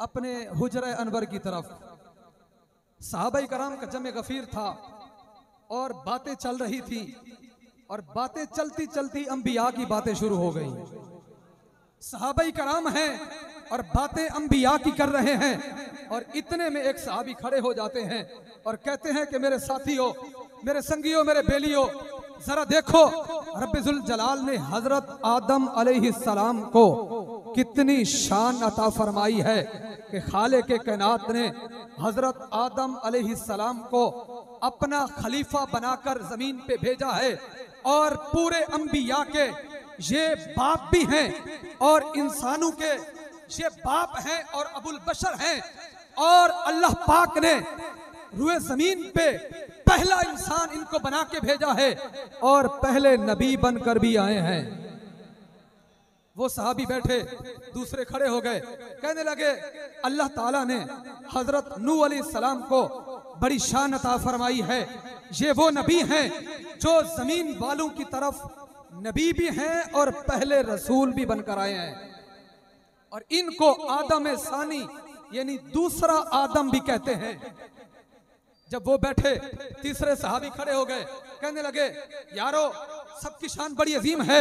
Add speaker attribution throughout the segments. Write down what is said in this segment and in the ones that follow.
Speaker 1: अपने हुजरा अनवर की तरफ। सहाबाई कराम का जमे गफीर था और बातें चल रही थी, और बातें चलती चलती अंबिया की बातें शुरू हो गई। सहाबाई कराम हैं और बातें अंबिया की कर रहे हैं, और इतने में एक सहाबी खड़े हो जाते हैं और कहते हैं कि मेरे साथियों, मेरे संगियों, मेरे बेलियों, जरा देखो रब्बुल जलाल ने हजरत आदम अलैहिस्सलाम को कितनी शान अता फरमाई है कि खालिक़े कायनात ने हजरत आदम अलैहिस्सलाम को अपना खलीफा बनाकर जमीन पे भेजा है, और पूरे अंबिया के ये बाप भी हैं और इंसानों के ये बाप हैं और अबुल बशर हैं, और अल्लाह पाक ने रुए जमीन पे पहला इंसान इनको बना के भेजा है और पहले नबी बनकर भी आए हैं। वो सहाबी बैठे, दूसरे खड़े हो गए, कहने लगे अल्लाह ताला ने हजरत नूह अलैहिस्सलाम को बड़ी शान अता फरमाई है। ये वो नबी हैं जो जमीन वालों की तरफ नबी भी हैं और पहले रसूल भी बनकर आए हैं, और इनको आदम सानी यानी दूसरा आदम भी कहते हैं। जब वो बैठे, तीसरे सहाबी खड़े हो गए, कहने लगे यारो सबकी शान बड़ी अजीम है,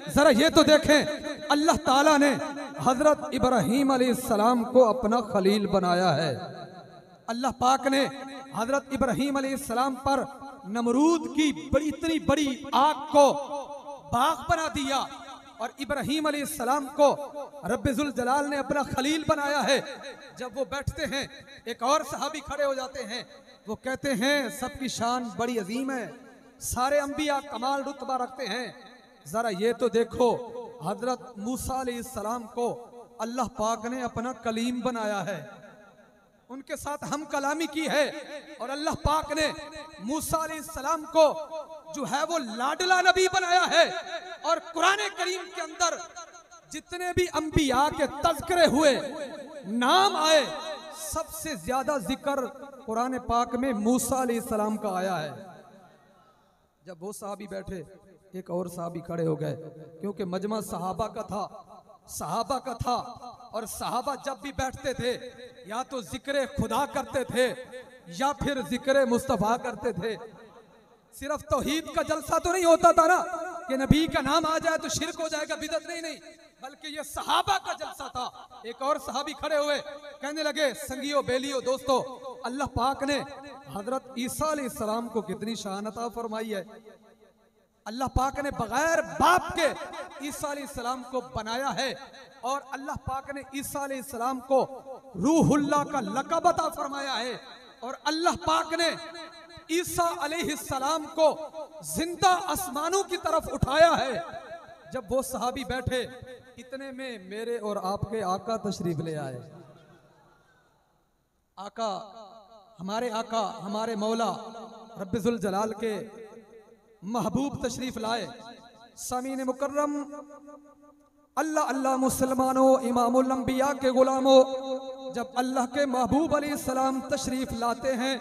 Speaker 1: जरा ये तो देखें अल्लाह ताला ने हजरत इब्राहीम अलैहिस्सलाम को अपना खलील बनाया है। अल्लाह पाक ने हजरत इब्राहीम अलैहिस्सलाम पर नमरूद की इतनी बड़ी आग को बाग बना दिया, और इब्राहीम अलैहिस्सलाम को रब्बुल जलाल ने अपना खलील बनाया है। जब वो बैठते हैं, एक और सहाबी खड़े हो जाते हैं, वो कहते हैं सबकी शान बड़ी अजीम है, सारे अंबिया कमाल रुतबा रखते हैं, जरा ये तो देखो हजरत मूसा अलैहिस्सलाम को अल्लाह पाक ने अपना कलीम बनाया है, उनके साथ हम कलामी की है, और अल्लाह पाक ने मूसा अलैहिस्सलाम को जो है वो लाडला नबी बनाया है। और कुरान करीम के अंदर जितने भी अंबिया के तज़किरे हुए, नाम आए, सबसे ज्यादा जिक्र कुरान पाक में मूसा अलैहिस्सलाम का आया है। जब वो साहबी बैठे, एक और साहबी खड़े हो गए, क्योंकि मजमा सहाबा का था, सहाबा का था, और सहाबा जब भी बैठते थे या तो जिक्र खुदा करते थे या फिर जिक्र मुस्तफा करते थे। सिर्फ तौहीद का जलसा तो नहीं होता था ना कि नबी का नाम आ जाए तो शिरक हो जाएगा, बिदअत नहीं, बल्कि ये सहाबा का जलसा था। एक और सहाबी खड़े हुए, कहने लगे संगियों, बेलियों, दोस्तों, अल्लाह पाक ने हजरत ईसा अलैहिस्सलाम को कितनी शान अता फरमाई है। अल्लाह पाक ने बगैर बाप के ईसा अलैहिस्सलाम को बनाया है, और अल्लाह पाक ने ईसा अलैहिस्सलाम को रूहुल्लाह का लक़ब अता फरमाया है, और अल्लाह पाक ने ईसा अलैहिस्सलाम को जिंदा आसमानों की तरफ उठाया है। जब वो सहाबी बैठे, इतने में मेरे और आपके आका तशरीफ ले आए। आका, हमारे मौला रब्बुल जलाल के महबूब तशरीफ लाए। सामीन मुकर्रम, अल्लाह अल्लाह मुसलमानों, इमामुल अंबिया के गुलामों, जब अल्लाह के महबूब अलैहिस्सलाम तशरीफ लाते हैं,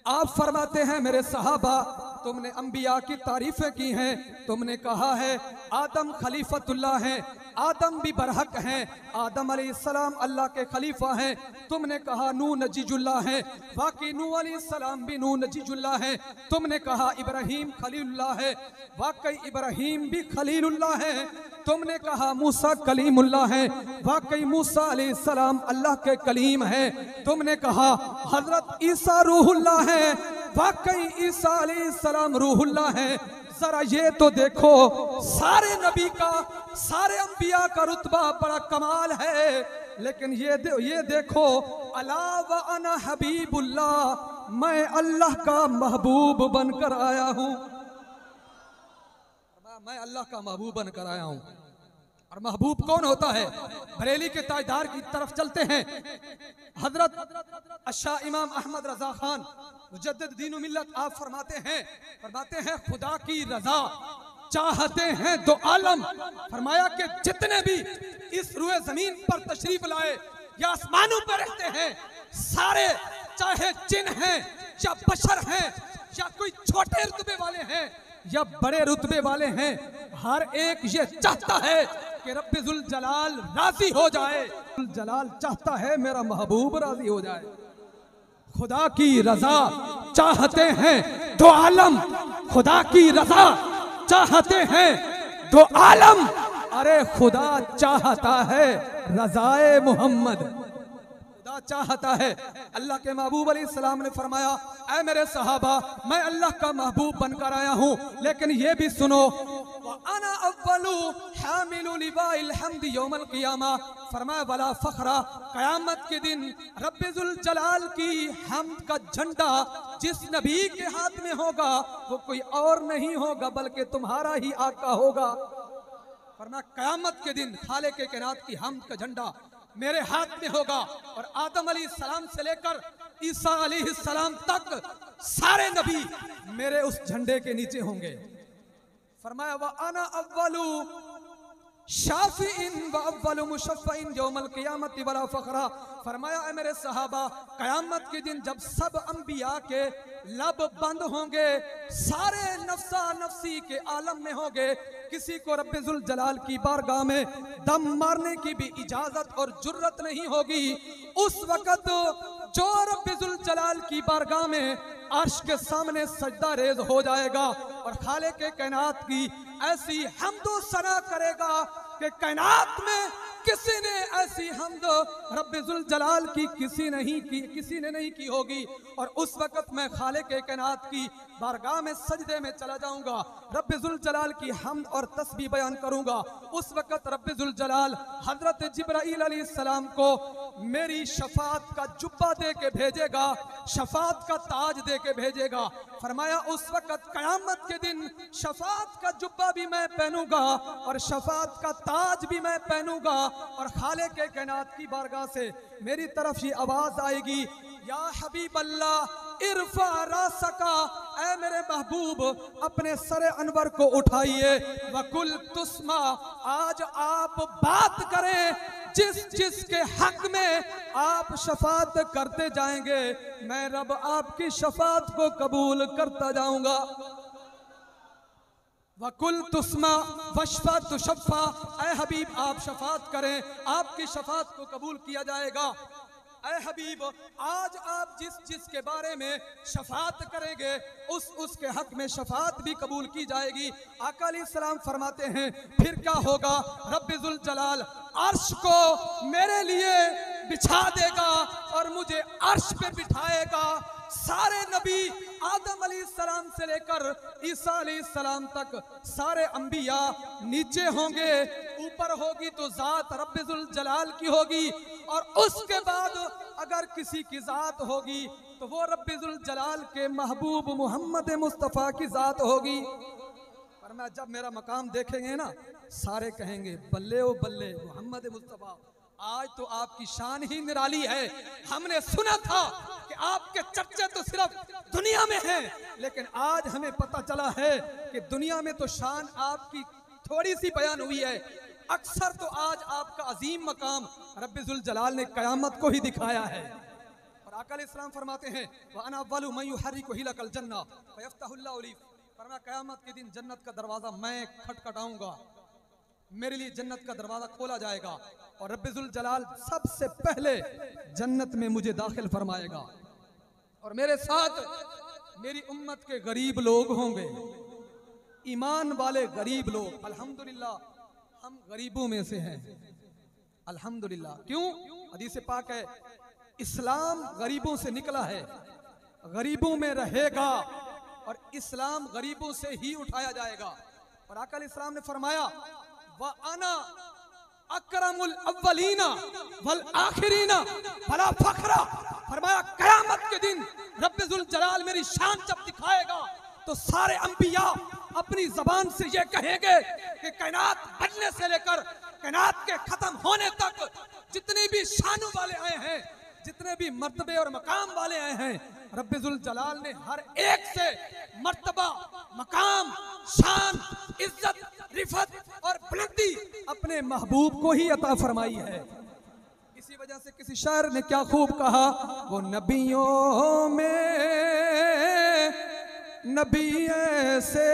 Speaker 1: आप फरमाते हैं मेरे सहाबा, तुमने अंबिया की तारीफें की हैं, तुमने कहा है आदम खलीफतुल्लाह हैं, आदम भी बरहक हैं, आदम अलैहिस्सलाम अल्लाह के खलीफा हैं। तुमने कहा नूह नजीजुल्लाह हैं, वाकई नूह अलैहिस्सलाम भी नूह नजीजुल्लाह हैं। तुमने कहा इब्राहीम खलीलुल्लाह है, वाकई इब्राहीम भी खलीलुल्लाह हैं। तुमने कहा मूसा कलीमुल्लाह है, वाकई मूसा अलैहिस्सलाम अल्लाह के कलीम है। तुमने कहा हजरत ईसा रूहुल्लाह है, वाकई ईसा अलैहिस्सलाम रूहुल्लाह है। जरा ये तो देखो, सारे नबी का, सारे अंबिया का रुतबा बड़ा कमाल है, लेकिन ये देखो, अला व अना हबीबुल्लाह, मैं अल्लाह का महबूब बनकर आया हूँ, मैं अल्लाह का महबूब बनकर आया हूँ। और महबूब कौन होता है? बरेली के ताजदार की तरफ चलते हैं। हजरत अशाह इमाम अहमद रजा खान मुजद्दिद दीन मिल्लत, आप फरमाते हैं खुदा की रजा चाहते हैं दो आलम। फरमाया कि जितने भी इस रुए जमीन पर तशरीफ लाए या आसमानों पर रहते हैं, सारे चाहे जिन हैं या बशर हैं या कोई छोटे रुतबे वाले हैं या बड़े रुतबे वाले हैं, हर एक ये चाहता है कि रब्बे जुल जलाल राजी हो जाए। जुल जलाल चाहता है मेरा महबूब राजी हो जाए। खुदा की रजा चाहते हैं दो आलम, खुदा की रजा चाहते हैं दो आलम। अरे खुदा चाहता है रजाए मोहम्मद, खुदा चाहता है। अल्लाह के महबूब अलैहिस्सलाम ने फरमाया, ऐ मेरे सहाबा, मैं अल्लाह का महबूब बनकर आया हूँ, लेकिन ये भी सुनो, अना अव्वलु हामिलु लिवाइल हम्द यौमल क़ियामा। फरमाया वला फखरा, क़यामत के दिन रब्बे जुल जलाल की हम्द का झंडा जिस नबी के हाथ में होगा वो कोई और नहीं होगा बल्कि तुम्हारा ही आका होगा। फरमाया क़यामत के दिन खालिक़ कायनात की हम्द का झंडा मेरे हाथ में होगा और आदम अलैहिस्सलाम से लेकर ईसा अलैहिस्सलाम तक सारे नबी मेरे उस झंडे के नीचे होंगे। फरमाया व अना अव्वलु शाफिइन व अव्वलु मुशफ़्फ़इन यौमल क़ियामति वला फ़खरा। फरमाया ऐ मेरे सहाबा, क़यामत के दिन जब सब अंबिया के लब बंद होंगे, सारे नफ्सा नफ्सी के आलम में होंगे, किसी को रब्बे जुल जलाल की बारगाह में दम मारने की भी इजाजत और जुर्रत नहीं होगी। उस वक़्त जो रब्बे जुल जलाल की बारगाह में अर्श के सामने सजदा रेज हो जाएगा और खालिक़ कायनात की ऐसी हम्दो सना करेगा कि कायनात में किसी ने ऐसी हम्द रब्बे जुल जलाल की किसी ने नहीं की होगी। और उस वक़्त मैं खालिक़ कायनात की बारगाह में सजदे में चला जाऊंगा, रब्बे जुल जलाल की हम्द और तस्बीह बयान करूंगा। उस वक़्त रब्बे जुल जलाल हज़रत जिब्राईल अलैहिस्सलाम को मेरी शफाअत का जुब्बा दे के भेजेगा, शफाअत का ताज दे के भेजेगा। फरमाया उस वक़्त क़यामत के दिन शफाअत का जुब्बा भी मैं पहनूंगा और शफाअत का ताज भी मैं पहनूंगा और खालिक़ कायनात की बारगाह से मेरी तरफ ये आवाज आएगी, या हबीब अल्लाह इरफा रासका, ऐ मेरे महबूब अपने सरे अनवर को उठाइए। वकुल तुस्मा, आज आप बात करें, जिस के हक में आप शफात करते जाएंगे मैं रब आपकी शफात को कबूल करता जाऊंगा। वकुल तुस्मा वशफा तुशफ़ा, ऐ हबीब आप शफात करें, आपकी शफात को कबूल किया जाएगा। ऐ हबीब आज आप जिस के बारे में शफात करेंगे उसके हक में शफात भी कबूल की जाएगी। आका अलैहिस्सलाम फरमाते हैं फिर क्या होगा, रब्बे जुल जलाल अर्श को मेरे लिए बिछा देगा और मुझे अर्श पे बिठाएगा। सारे नबी आदम अलैहिस्सलाम से लेकर ईसा अलैहिस्सलाम तक सारे अंबिया नीचे होंगे, ऊपर होगी तो जात रब्बे जुल जलाल की होगी और उसके बाद अगर किसी की जात होगी तो वो रब्बे जुल जलाल के महबूब मोहम्मद मुस्तफ़ा की जात होगी। पर मैं जब मेरा मकाम देखेंगे ना सारे कहेंगे बल्ले ओ बल्ले मोहम्मद मुस्तफ़ा, आज तो आपकी शान ही निराली है। हमने सुना था कि आपके चर्चे तो सिर्फ दुनिया में हैं, लेकिन आज हमें पता चला है कि दुनिया में तो शान आपकी थोड़ी सी बयान हुई है, अक्सर तो आज आपका अजीम मकाम रब्बे जुल जलाल ने क़यामत को ही दिखाया है। और आका अलैहिस्सलाम फरमाते हैं व अना अव्वलु मन युहर्रिकु हिलकल जन्नह फयफ्तहुल्लाहु ली, फरमाया क़यामत के दिन जन्नत का दरवाज़ा मैं खटखटाऊंगा, मेरे लिए जन्नत का दरवाज़ा खोला जाएगा और रब्बे जुल जलाल सबसे पहले जन्नत में मुझे दाखिल फरमाएगा और मेरे साथ मेरी उम्मत के गरीब लोग होंगे, ईमान वाले गरीब लोग। अल्हम्दुलिल्लाह हम गरीबों में से हैं, अल्हम्दुलिल्लाह। क्यों? हदीस पाक है इस्लाम गरीबों से निकला है, गरीबों में रहेगा और इस्लाम गरीबों से ही उठाया जाएगा। और आका अलैहिस्सलाम ने फरमाया व अना अकरमुल अव्वलीना वल आखिरीना वला फखरा, फरमाया क़यामत के दिन रब्बे जुल जलाल मेरी शान जब दिखाएगा तो सारे अंबिया अपनी जबान से ये कहेंगे कि कायनात बनने से लेकर कायनात के खत्म होने तक जितने भी शानों वाले आए हैं, जितने भी मर्तबे और मकाम वाले आए हैं, रब्बे जुल जलाल ने हर एक से मर्तबा, मकाम, शान, इज्जत, रिफत और बुलंदी अपने महबूब को ही अता फरमाई है। इसी वजह से किसी शायर ने क्या खूब कहा, वो नबियों में नबी ऐसे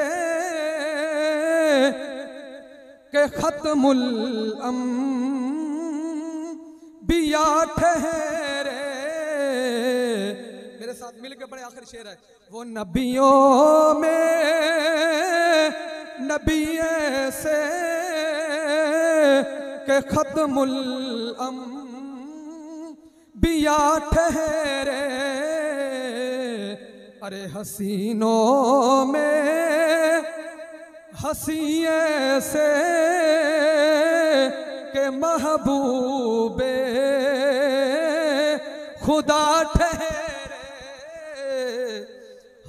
Speaker 1: के खत्मुल अंबिया ठहरे। मेरे साथ मिलके बड़े आखिरी शेर है। वो नबियों में नबी से के खत्मुल अंबिया ठहरे। अरे हसीनों में हसीए से के महबूबे खुदा ठहरे।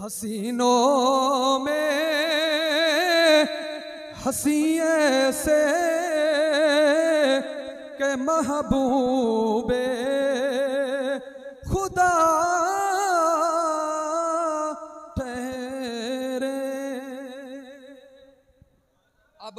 Speaker 1: हसीनों में हसीए से के महबूबे खुदा ठहरे। अब